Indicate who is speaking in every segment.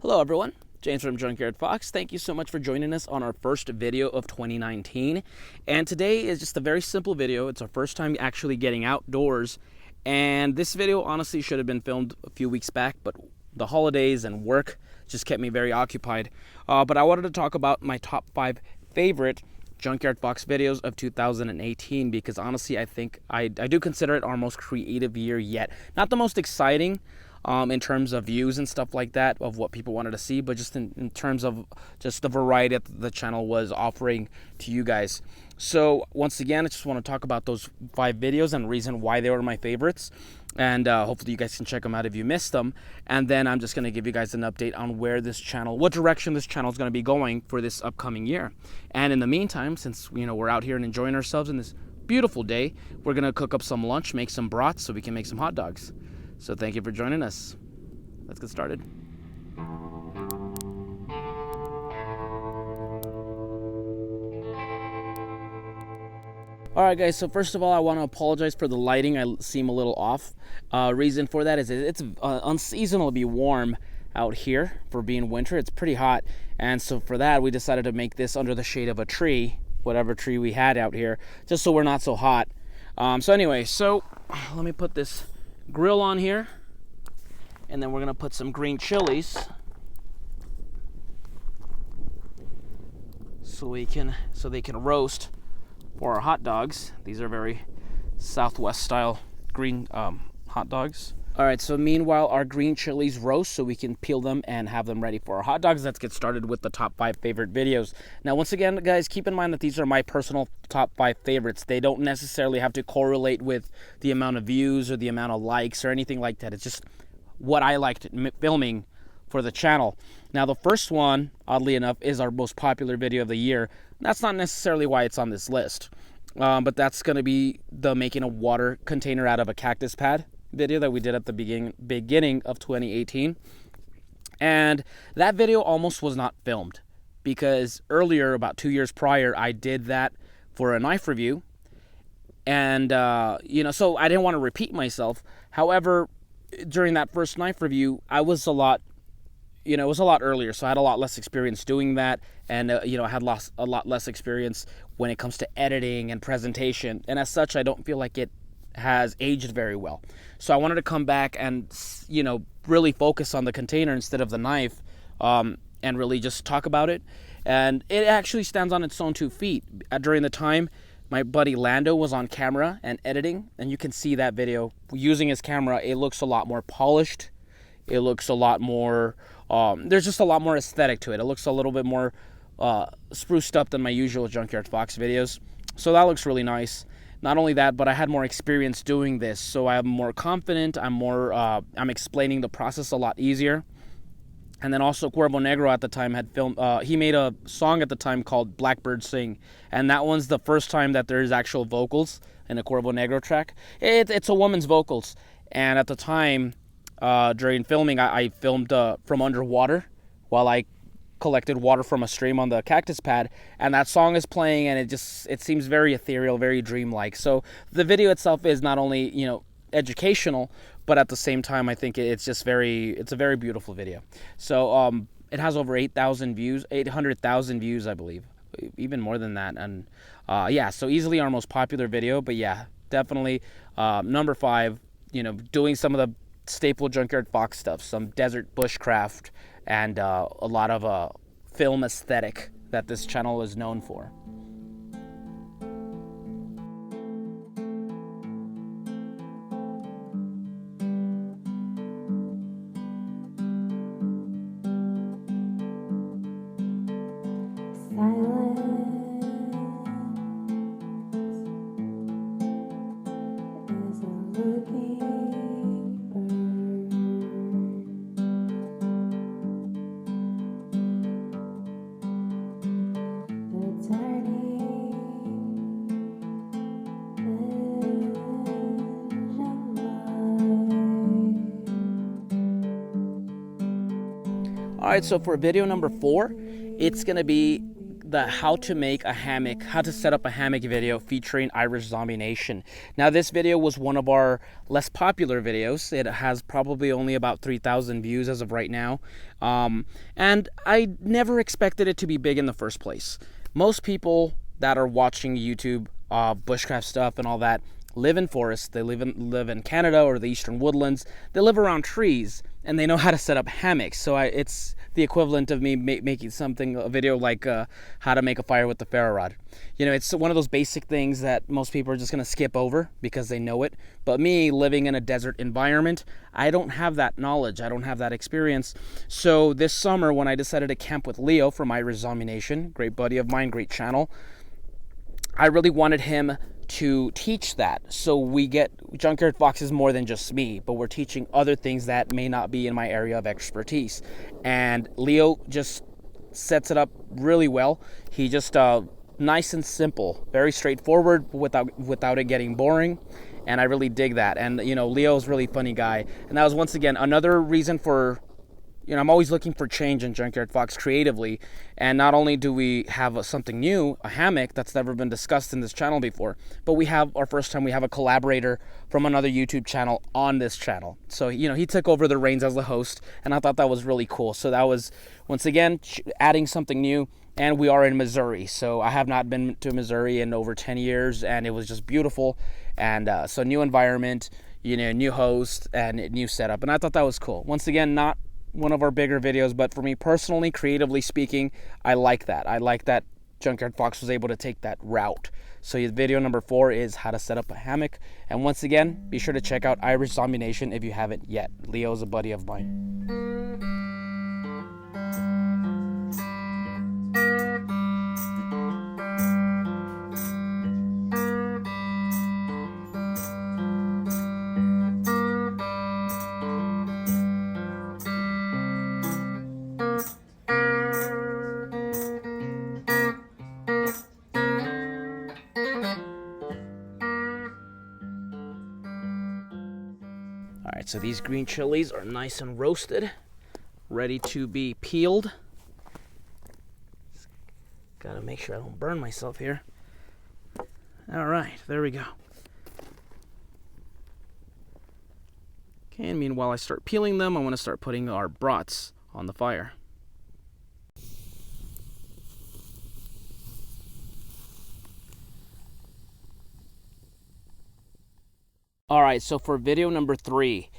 Speaker 1: Hello everyone, James from Junkyard Fox. Thank you so much for joining us on our first video of 2019. And today is just a very simple video. It's our first time actually getting outdoors. And this video honestly should have been filmed a few weeks back, but the holidays and work just kept me very occupied. But I wanted to talk about my top 5 favorite Junkyard Fox videos of 2018 because honestly I think I do consider it our most creative year yet. Not the most exciting in terms of views and stuff like that of what people wanted to see, but just in terms of just the variety that the channel was offering to you guys. So once again, I just want to talk about those 5 videos and the reason why they were my favorites, and hopefully you guys can check them out if you missed them. And then I'm just going to give you guys an update on where this channel, what direction this channel is going to be going for this upcoming year. And in the meantime, since we're out here and enjoying ourselves in this beautiful day, we're going to cook up some lunch, make some brats so we can make some hot dogs. So thank you for joining us. Let's get started. Alright guys, so first of all I want to apologize for the lighting. I seem a little off. Reason for that is it's unseasonably warm out here for being winter. It's pretty hot, and so for that we decided to make this under the shade of a tree, whatever tree we had out here, just so we're not so hot. So anyway, so let me put this grill on here, and then we're gonna put some green chilies so they can roast for our hot dogs. These are very Southwest style green hot dogs. All right, so meanwhile our green chilies roast so we can peel them and have them ready for our hot dogs. Let's get started with the top 5 favorite videos. Now once again guys, keep in mind that these are my personal top 5 favorites. They don't necessarily have to correlate with the amount of views or the amount of likes or anything like that. It's just what I liked filming for the channel. Now the first one, oddly enough, is our most popular video of the year. That's not necessarily why it's on this list, but that's going to be the making a water container out of a cactus pad video that we did at the beginning of 2018. And that video almost was not filmed because earlier, about 2 years prior, I did that for a knife review, and so I didn't want to repeat myself. However, during that first knife review, I was a lot earlier, so I had a lot less experience doing that, and I had a lot less experience when it comes to editing and presentation, and as such I don't feel like it has aged very well. So I wanted to come back and really focus on the container instead of the knife, and really just talk about it. And it actually stands on its own 2 feet. During the time my buddy Lando was on camera and editing, and you can see that video using his camera, it looks a lot more polished. It looks a lot more there's just a lot more aesthetic to it. It looks a little bit more spruced up than my usual Junkyard Fox videos, so that looks really nice. Not only that, but I had more experience doing this, so I'm more confident. I'm explaining the process a lot easier. And then also Cuervo Negro at the time had filmed, he made a song at the time called Blackbird Sing, and that one's the first time that there's actual vocals in a Cuervo Negro track. It's a woman's vocals, and at the time, during filming, I filmed from underwater while I collected water from a stream on the cactus pad, and that song is playing, and it seems very ethereal, very dreamlike. So the video itself is not only educational, but at the same time I think it's a very beautiful video. So it has over 800,000 views I believe, even more than that. And so easily our most popular video. But yeah, definitely number 5, doing some of the staple Junkyard Fox stuff, some desert bushcraft, and a lot of film aesthetic that this channel is known for. Alright, so for video number 4, it's going to be the how to make a hammock, how to set up a hammock video featuring Irish Zombie Nation. Now this video was one of our less popular videos. It has probably only about 3,000 views as of right now. And I never expected it to be big in the first place. Most people that are watching YouTube, bushcraft stuff and all that, live in forests. They live in Canada or the eastern woodlands. They live around trees, and they know how to set up hammocks. So it's the equivalent of me making a video like how to make a fire with the ferro rod. You know, it's one of those basic things that most people are just going to skip over because they know it. But me, living in a desert environment, I don't have that knowledge. I don't have that experience. So this summer, when I decided to camp with Leo from Irish Zombie Nation, great buddy of mine, great channel, I really wanted him to teach that. So we get Junkyard Fox is more than just me, but we're teaching other things that may not be in my area of expertise. And Leo just sets it up really well. He just nice and simple, very straightforward without it getting boring. And I really dig that. And you know, Leo's a really funny guy. And that was once again another reason for, you know, I'm always looking for change in Junkyard Fox creatively. And not only do we have something new, a hammock that's never been discussed in this channel before, but we have our first time we have a collaborator from another YouTube channel on this channel. So, you know, he took over the reins as the host, and I thought that was really cool. So that was, once again, adding something new. And we are in Missouri, so I have not been to Missouri in over 10 years, and it was just beautiful. And so new environment, you know, new host, and new setup. And I thought that was cool. Once again, not one of our bigger videos, but for me personally, creatively speaking, I like that. I like that Junkyard Fox was able to take that route. So video number 4 is how to set up a hammock. And once again, be sure to check out Irish Zombie Nation if you haven't yet. Leo's a buddy of mine. Alright, so these green chilies are nice and roasted, ready to be peeled. Gotta make sure I don't burn myself here. Alright, there we go. Okay, and meanwhile I start peeling them, I want to start putting our brats on the fire. Alright, so for video number 3,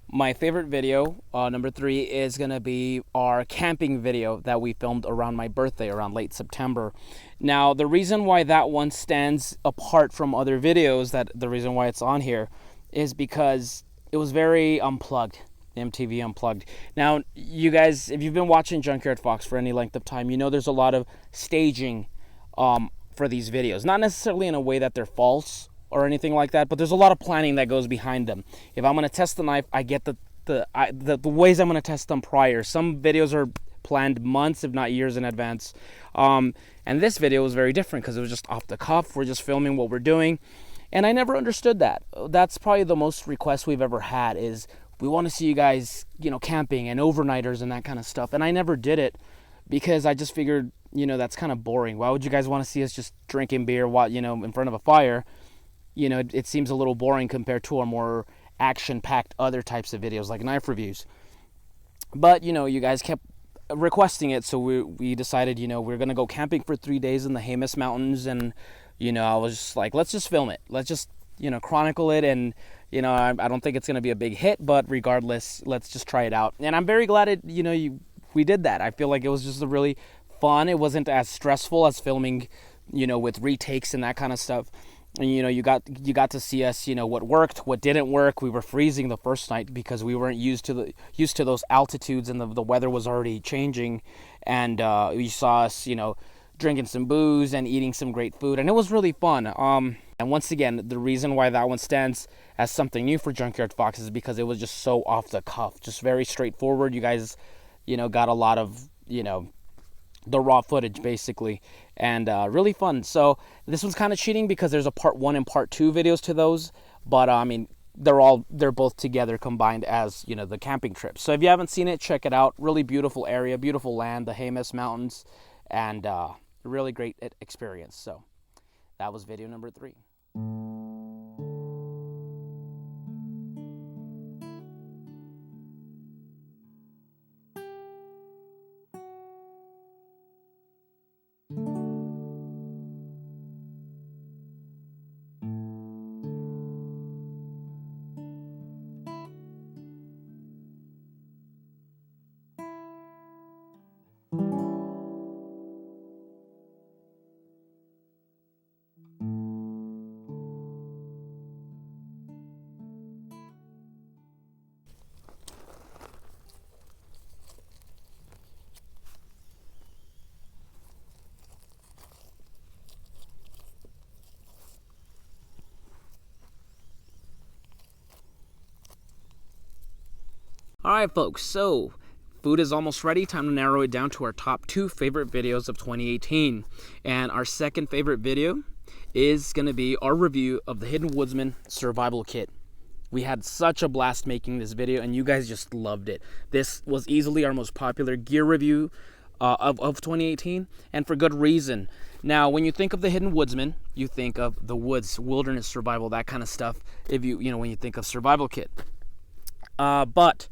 Speaker 1: my favorite video, number 3, is going to be our camping video that we filmed around my birthday, around late September. Now, the reason why that one stands apart from other videos, the reason why it's on here, is because it was very unplugged, MTV Unplugged. Now, you guys, if you've been watching Junkyard Fox for any length of time, you know there's a lot of staging for these videos. Not necessarily in a way that they're false or anything like that, but there's a lot of planning that goes behind them. If I'm going to test the knife, I get the ways I'm going to test them prior. Some videos are planned months, if not years in advance. And this video was very different because it was just off the cuff. We're just filming what we're doing. And I never understood that. That's probably the most requests we've ever had is, we want to see you guys, you know, camping and overnighters and that kind of stuff. And I never did it because I just figured, you know, that's kind of boring. Why would you guys want to see us just drinking beer, you know, in front of a fire? You know, it seems a little boring compared to our more action-packed other types of videos like knife reviews. But, you know, you guys kept requesting it, so we decided, you know, we're going to go camping for 3 days in the Hammock Mountains. And, you know, I was just like, let's just film it. Let's just, you know, chronicle it. And, you know, I don't think it's going to be a big hit, but regardless, let's just try it out. And I'm very glad we did that. I feel like it was just a really fun. It wasn't as stressful as filming, you know, with retakes and that kind of stuff. And, you know, you got to see us, you know, what worked, what didn't work. We were freezing the first night because we weren't used to those altitudes, and the weather was already changing. And you saw us, you know, drinking some booze and eating some great food, and it was really fun. And once again, the reason why that one stands as something new for Junkyard Fox is because it was just so off the cuff, just very straightforward. You guys, you know, got a lot of, you know, the raw footage basically, and really fun. So this was kind of cheating because there's a part 1 and part 2 videos to those, but I mean, they're both together combined as, you know, the camping trip. So if you haven't seen it, check it out. Really beautiful area, beautiful land, the Hammock Mountains, and really great experience. So that was video number 3. Alright folks, so food is almost ready. Time to narrow it down to our top 2 favorite videos of 2018. And our second favorite video is going to be our review of the Hidden Woodsman Survival Kit. We had such a blast making this video, and you guys just loved it. This was easily our most popular gear review of 2018, and for good reason. Now, when you think of the Hidden Woodsman, you think of the woods, wilderness survival, that kind of stuff. If you know, when you think of survival kit. But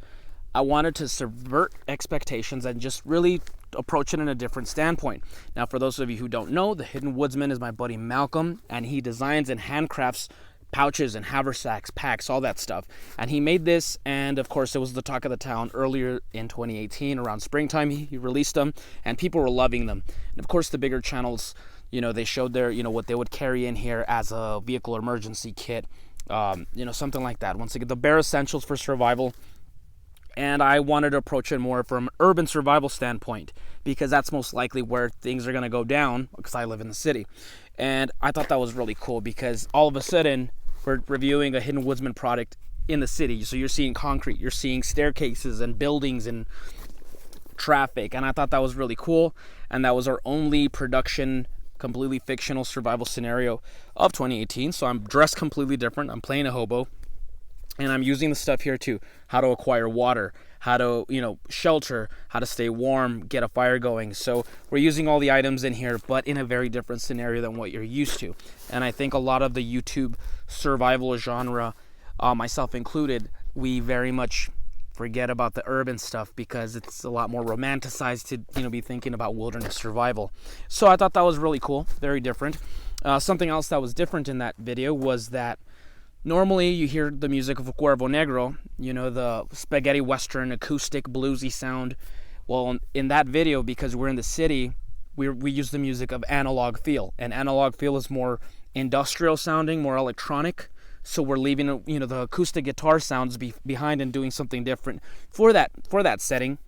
Speaker 1: I wanted to subvert expectations and just really approach it in a different standpoint. Now, for those of you who don't know, the Hidden Woodsman is my buddy Malcolm, and he designs and handcrafts pouches and haversacks, packs, all that stuff. And he made this, and of course it was the talk of the town earlier in 2018, around springtime. He released them, and people were loving them. And of course the bigger channels, you know, they showed their, you know, what they would carry in here as a vehicle emergency kit, you know, something like that. Once again, the bare essentials for survival. And I wanted to approach it more from an urban survival standpoint, because that's most likely where things are going to go down, because I live in the city. And I thought that was really cool, because all of a sudden we're reviewing a Hidden Woodsman product in the city. So you're seeing concrete, you're seeing staircases and buildings and traffic. And I thought that was really cool. And that was our only production, completely fictional survival scenario of 2018. So I'm dressed completely different. I'm playing a hobo. And I'm using the stuff here too. How to acquire water, how to, you know, shelter, how to stay warm, get a fire going. So we're using all the items in here, but in a very different scenario than what you're used to. And I think a lot of the YouTube survival genre, myself included, we very much forget about the urban stuff, because it's a lot more romanticized to, you know, be thinking about wilderness survival. So I thought that was really cool, very different. Something else that was different in that video was that normally you hear the music of Cuervo Negro, you know, the spaghetti western acoustic bluesy sound. Well, in that video, because we're in the city, we use the music of Analog Feel, and Analog Feel is more industrial sounding, more electronic. So we're leaving, you know, the acoustic guitar sounds behind and doing something different for that setting.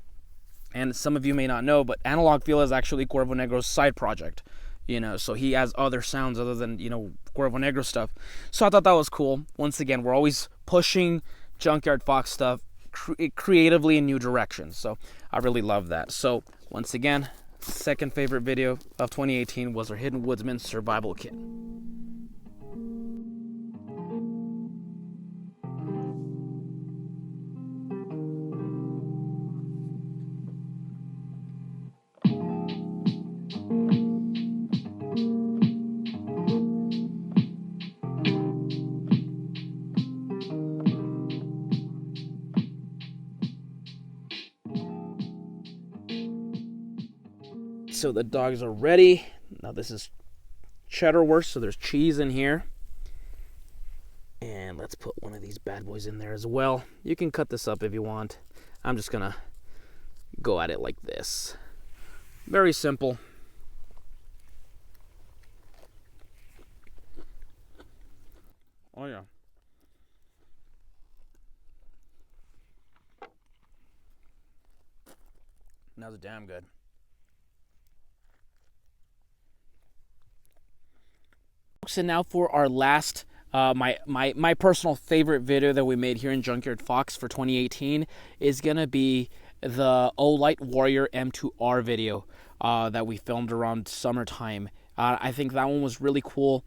Speaker 1: And some of you may not know, but Analog Feel is actually Cuervo Negro's side project. You know, so he has other sounds other than, you know, Cuervo Negro stuff. So I thought that was cool. Once again, we're always pushing Junkyard Fox stuff creatively in new directions. So I really love that. So once again, second favorite video of 2018 was our Hidden Woodsman Survival Kit. So the dogs are ready. Now this is cheddar wurst, so there's cheese in here. And let's put one of these bad boys in there as well. You can cut this up if you want. I'm just gonna go at it like this. Very simple. Oh yeah. That was damn good. And now for our last, my personal favorite video that we made here in Junkyard Fox for 2018 is going to be the Olight Warrior M2R video that we filmed around summertime. I think that one was really cool.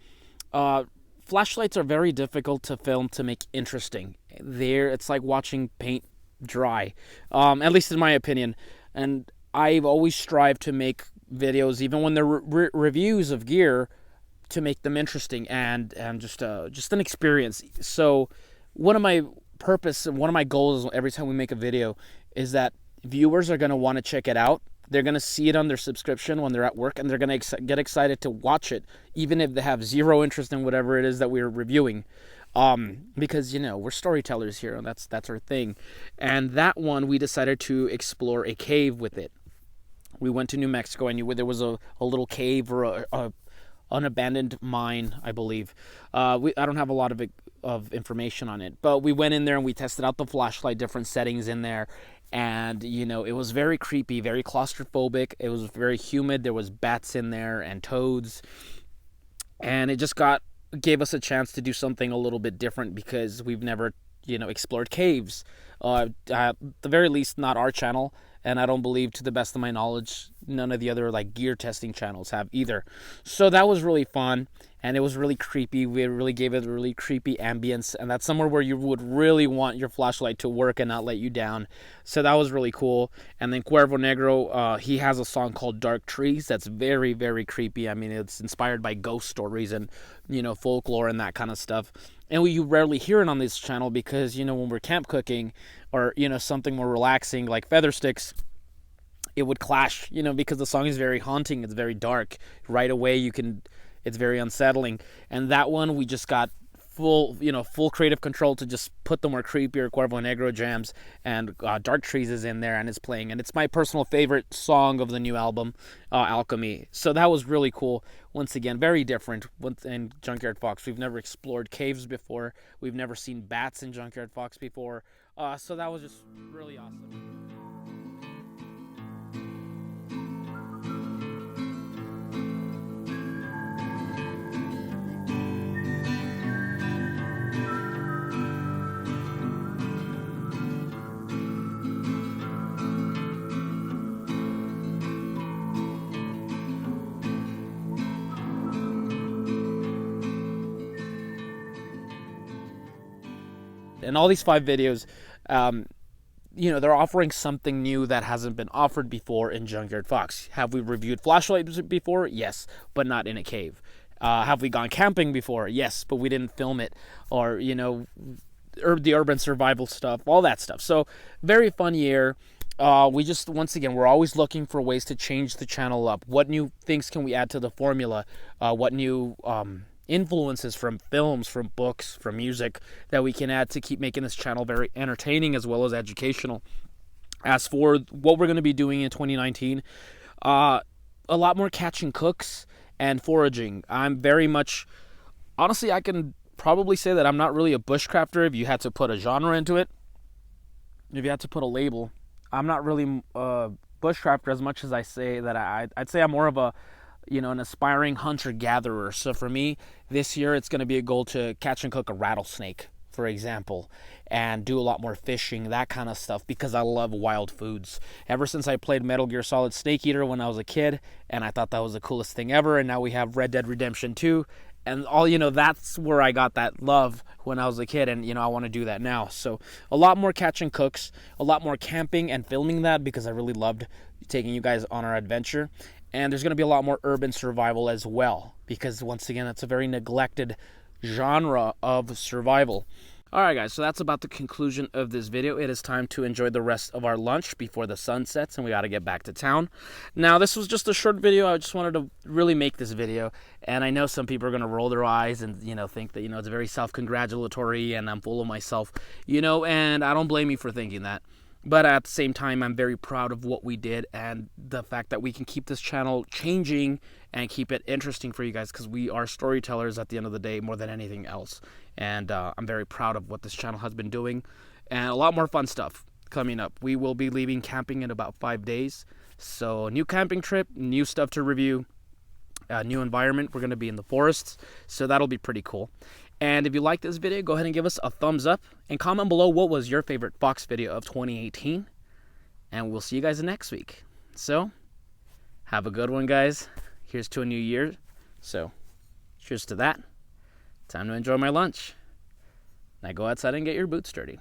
Speaker 1: Flashlights are very difficult to film to make interesting. It's like watching paint dry, at least in my opinion. And I've always strived to make videos, even when they're reviews of gear, to make them interesting and just an experience. So one of my purpose and one of my goals every time we make a video is that viewers are going to want to check it out. They're going to see it on their subscription when they're at work, and they're going to get excited to watch it, even if they have zero interest in whatever it is that we're reviewing. Because, you know, we're storytellers here, and that's our thing. And that one, we decided to explore a cave with it. We went to New Mexico, and there was a little cave or a an abandoned mine, I believe. I don't have a lot of information on it, but we went in there and we tested out the flashlight, different settings in there, and you know, it was very creepy, very claustrophobic. It was very humid. There was bats in there and toads, and it just gave us a chance to do something a little bit different because we've never, you know, explored caves. At the very least, not our channel. And I don't believe, to the best of my knowledge, none of the other like gear testing channels have either. So that was really fun, and it was really creepy. We really gave it a really creepy ambience, and that's somewhere where you would really want your flashlight to work and not let you down. So that was really cool. And then Cuervo Negro, he has a song called Dark Trees that's very, very creepy. I mean, it's inspired by ghost stories and, you know, folklore and that kind of stuff. And you rarely hear it on this channel because, you know, when we're camp cooking or, you know, something more relaxing like feather sticks, it would clash, you know, because the song is very haunting. It's very dark. Right away, it's very unsettling. And that one, we just got full creative control to just put the more creepier Cuervo Negro jams, and Dark Trees is in there and it's playing. And it's my personal favorite song of the new album, Alchemy. So that was really cool. Once again, very different. In Junkyard Fox, we've never explored caves before. We've never seen bats in Junkyard Fox before. So that was just really awesome. And all these 5 videos, you know, they're offering something new that hasn't been offered before in Junkyard Fox. Have we reviewed flashlights before? Yes, but not in a cave. Have we gone camping before? Yes, but we didn't film it. Or, you know, the urban survival stuff, all that stuff. So, very fun year. Once again, we're always looking for ways to change the channel up. What new things can we add to the formula? What new influences from films, from books, from music that we can add to keep making this channel very entertaining as well as educational. As for what we're going to be doing in 2019, a lot more catching cooks and foraging. I'm very much, honestly, I can probably say that I'm not really a bushcrafter if you had to put a genre into it. If you had to put a label, I'm not really a bushcrafter as much as I say that I'd say I'm more of a, you know, an aspiring hunter-gatherer. So for me, this year it's going to be a goal to catch and cook a rattlesnake, for example, and do a lot more fishing, that kind of stuff, because I love wild foods. Ever since I played Metal Gear Solid Snake Eater when I was a kid, and I thought that was the coolest thing ever, and now we have Red Dead Redemption 2, and all, you know, that's where I got that love when I was a kid, and, you know, I want to do that now. So a lot more catch and cooks, a lot more camping and filming that, because I really loved taking you guys on our adventure. And there's going to be a lot more urban survival as well, because once again, that's a very neglected genre of survival. Alright guys, so that's about the conclusion of this video. It is time to enjoy the rest of our lunch before the sun sets and we got to get back to town. Now, this was just a short video. I just wanted to really make this video, and I know some people are going to roll their eyes and, you know, think that, you know, it's very self-congratulatory and I'm full of myself, you know, and I don't blame you for thinking that. But at the same time, I'm very proud of what we did and the fact that we can keep this channel changing and keep it interesting for you guys, because we are storytellers at the end of the day more than anything else. And I'm very proud of what this channel has been doing, and a lot more fun stuff coming up. We will be leaving camping in about 5 days. So new camping trip, new stuff to review, new environment. We're going to be in the forests, so that'll be pretty cool. And if you like this video, go ahead and give us a thumbs up and comment below what was your favorite Fox video of 2018. And we'll see you guys next week. So, have a good one, guys. Here's to a new year. So, cheers to that. Time to enjoy my lunch. Now go outside and get your boots dirty.